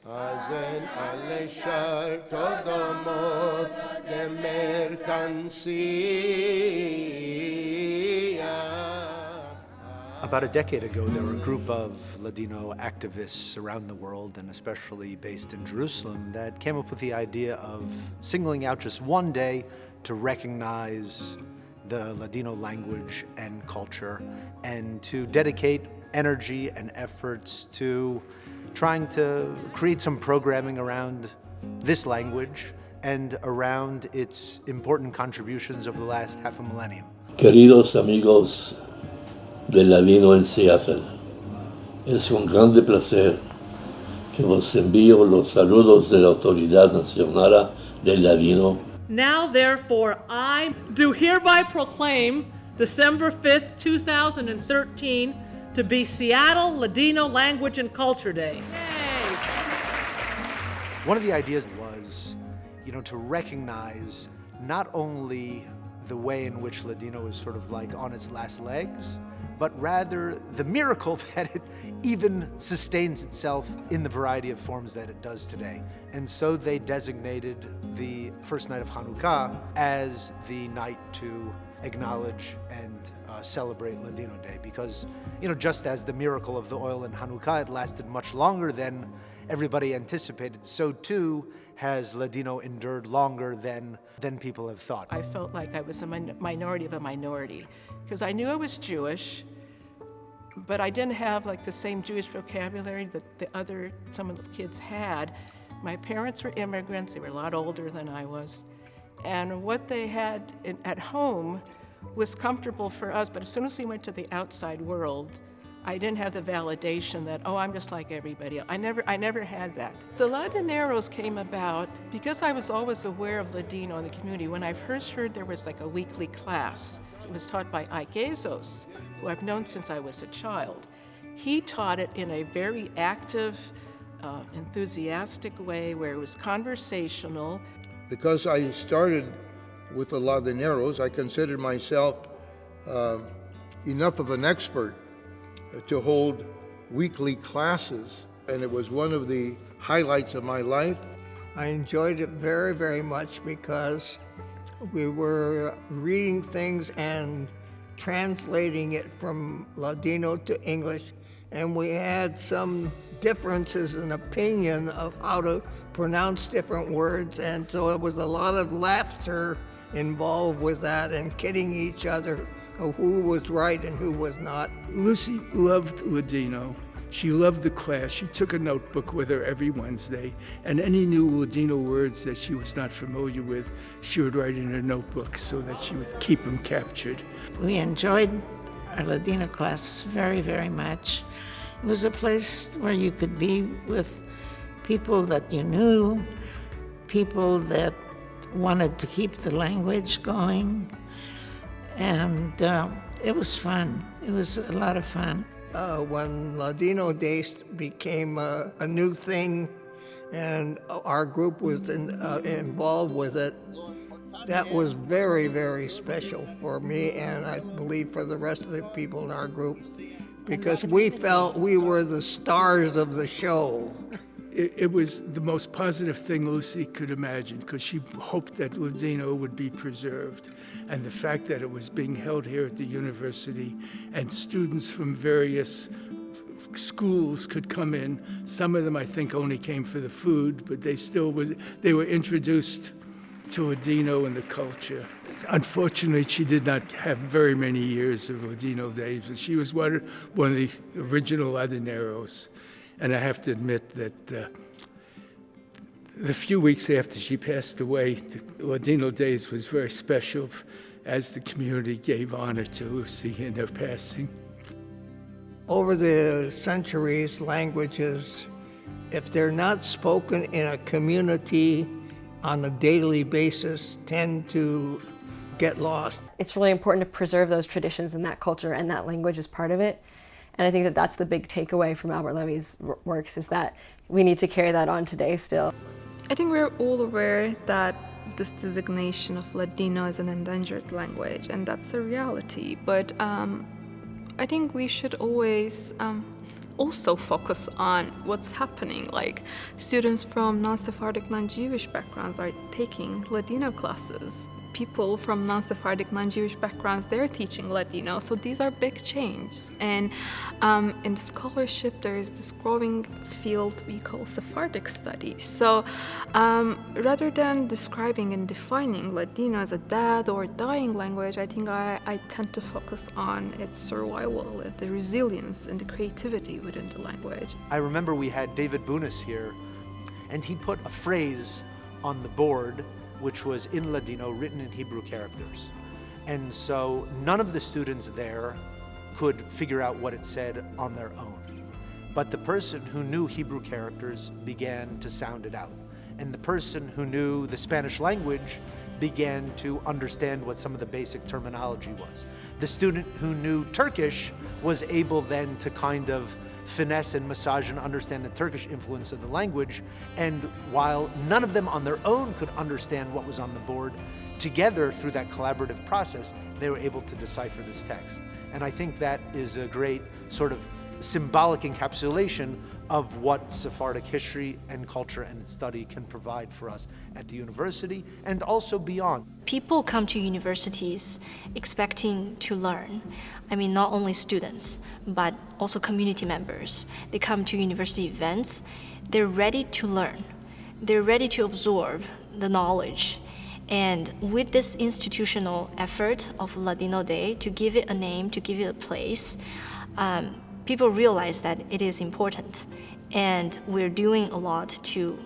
hacen alejar todo modo de mercancía. About a decade ago, there were a group of Ladino activists around the world, and especially based in Jerusalem, that came up with the idea of singling out just one day to recognize the Ladino language and culture, and to dedicate energy and efforts to trying to create some programming around this language and around its important contributions over the last half a millennium. Queridos amigos del Ladino en Seattle, es un grande placer que vos envío los saludos de la Autoridad Nacional del Ladino. Now, therefore, I do hereby proclaim December 5th, 2013 to be Seattle Ladino Language and Culture Day. Yay! One of the ideas was, to recognize not only the way in which Ladino is sort of like on its last legs, but rather the miracle that it even sustains itself in the variety of forms that it does today. And so they designated the first night of Hanukkah as the night to acknowledge and celebrate Ladino Day, because, just as the miracle of the oil in Hanukkah, it lasted much longer than everybody anticipated, so too has Ladino endured longer than people have thought. I felt like I was a minority of a minority, because I knew I was Jewish, but I didn't have like the same Jewish vocabulary that some of the kids had. My parents were immigrants, they were a lot older than I was, and what they had at home was comfortable for us, but as soon as we went to the outside world, I didn't have the validation that, I'm just like everybody else. I never had that. The Ladineros came about because I was always aware of Ladino in the community. When I first heard there was like a weekly class, it was taught by Ike Azos, who I've known since I was a child. He taught it in a very active, enthusiastic way where it was conversational. Because I started with the Ladineros, I considered myself enough of an expert to hold weekly classes, and it was one of the highlights of my life. I enjoyed it very, very much because we were reading things and translating it from Ladino to English, and we had some differences in opinion of how to pronounce different words, and so it was a lot of laughter involved with that and kidding each other of who was right and who was not. Lucy loved Ladino. She loved the class. She took a notebook with her every Wednesday, and any new Ladino words that she was not familiar with, she would write in her notebook so that she would keep them captured. We enjoyed our Ladino class very, very much. It was a place where you could be with people that you knew, people that wanted to keep the language going, and it was fun. It was a lot of fun. When Ladino Days became a new thing and our group was involved with it, that was very, very special for me, and I believe for the rest of the people in our group, because we felt we were the stars of the show. It was the most positive thing Lucy could imagine, because she hoped that Ladino would be preserved. And the fact that it was being held here at the university and students from various schools could come in. Some of them, I think, only came for the food, but they were introduced to Ladino and the culture. Unfortunately, she did not have very many years of Ladino days, but she was one of the original Ladineros. And I have to admit that the few weeks after she passed away, the Ladino Days was very special as the community gave honor to Lucy in her passing. Over the centuries, languages, if they're not spoken in a community on a daily basis, tend to get lost. It's really important to preserve those traditions and that culture, and that language is part of it. And I think that that's the big takeaway from Albert Levy's works, is that we need to carry that on today still. I think we're all aware that this designation of Ladino is an endangered language, and that's a reality. But I think we should always also focus on what's happening. Like students from non-Sephardic, non-Jewish backgrounds are taking Ladino classes. People from non-Sephardic, non-Jewish backgrounds, they're teaching Ladino. So these are big changes. And in the scholarship, there is this growing field we call Sephardic studies. So rather than describing and defining Ladino as a dead or dying language, I think I tend to focus on its survival, the resilience and the creativity within the language. I remember we had David Bunis here, and he put a phrase on the board which was in Ladino, written in Hebrew characters. And so none of the students there could figure out what it said on their own. But the person who knew Hebrew characters began to sound it out. And the person who knew the Spanish language began to understand what some of the basic terminology was. The student who knew Turkish was able then to kind of finesse and massage and understand the Turkish influence of the language. And while none of them on their own could understand what was on the board, together through that collaborative process, they were able to decipher this text. And I think that is a great sort of symbolic encapsulation of what Sephardic history and culture and study can provide for us at the university and also beyond. People come to universities expecting to learn. I mean, not only students, but also community members. They come to university events. They're ready to learn. They're ready to absorb the knowledge. And with this institutional effort of Ladino Day, to give it a name, to give it a place, people realize that it is important. And we're doing a lot to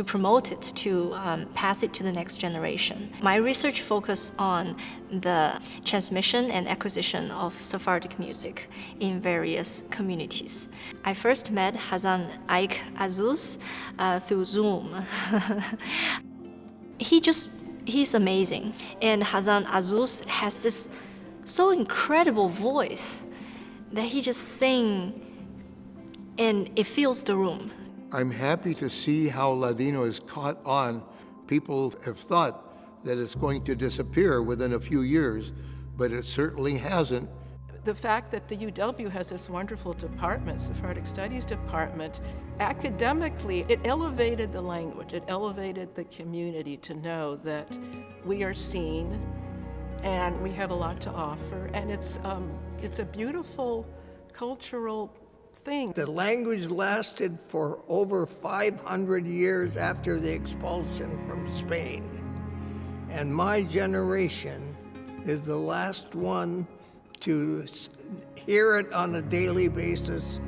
promote it, to pass it to the next generation. My research focused on the transmission and acquisition of Sephardic music in various communities. I first met Hazan Aik Azuz through Zoom. He's amazing. And Hazan Azuz has this so incredible voice that he just sings and it fills the room. I'm happy to see how Ladino is caught on. People have thought that it's going to disappear within a few years, but it certainly hasn't. The fact that the UW has this wonderful department, Sephardic Studies Department, academically, it elevated the language, it elevated the community to know that we are seen and we have a lot to offer, and it's a beautiful cultural thing. The language lasted for over 500 years after the expulsion from Spain. And my generation is the last one to hear it on a daily basis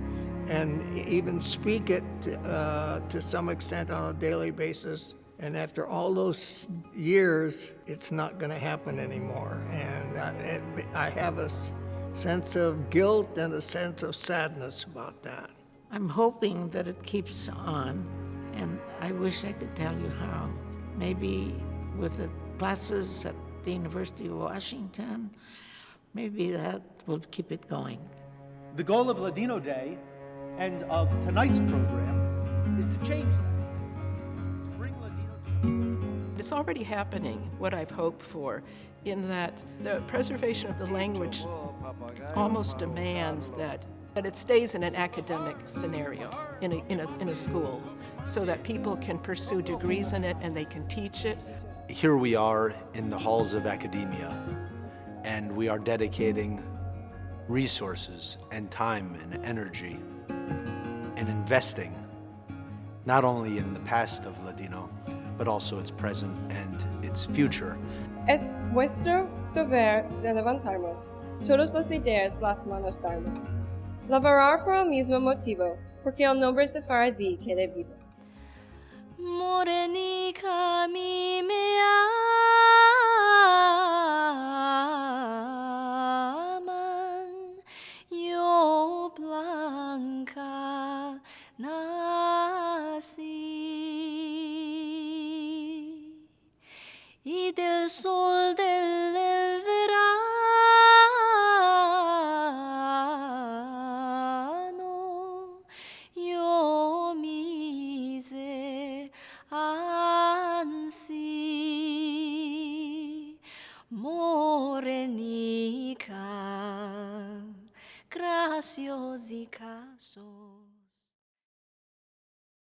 and even speak it to some extent on a daily basis. And after all those years, it's not going to happen anymore. And I have a sense of guilt and a sense of sadness about that. I'm hoping that it keeps on, and I wish I could tell you how. Maybe with the classes at the University of Washington, maybe that will keep it going. The goal of Ladino Day and of tonight's program is to change that, to bring Ladino to... It's already happening, what I've hoped for, in that the preservation of the language almost demands that it stays in an academic scenario, in a school, so that people can pursue degrees in it and they can teach it. Here we are in the halls of academia, and we are dedicating resources and time and energy and investing not only in the past of Ladino, but also its present and its future. Es vuestro deber de levantarnos, todas las ideas las manos darnos. Laborar por el mismo motivo, porque el nombre sefaradí quede vivo. Morenica mi me aman, yo blanca nací. Y del sol del verano yo mise ansí, morenica, graciosica soy.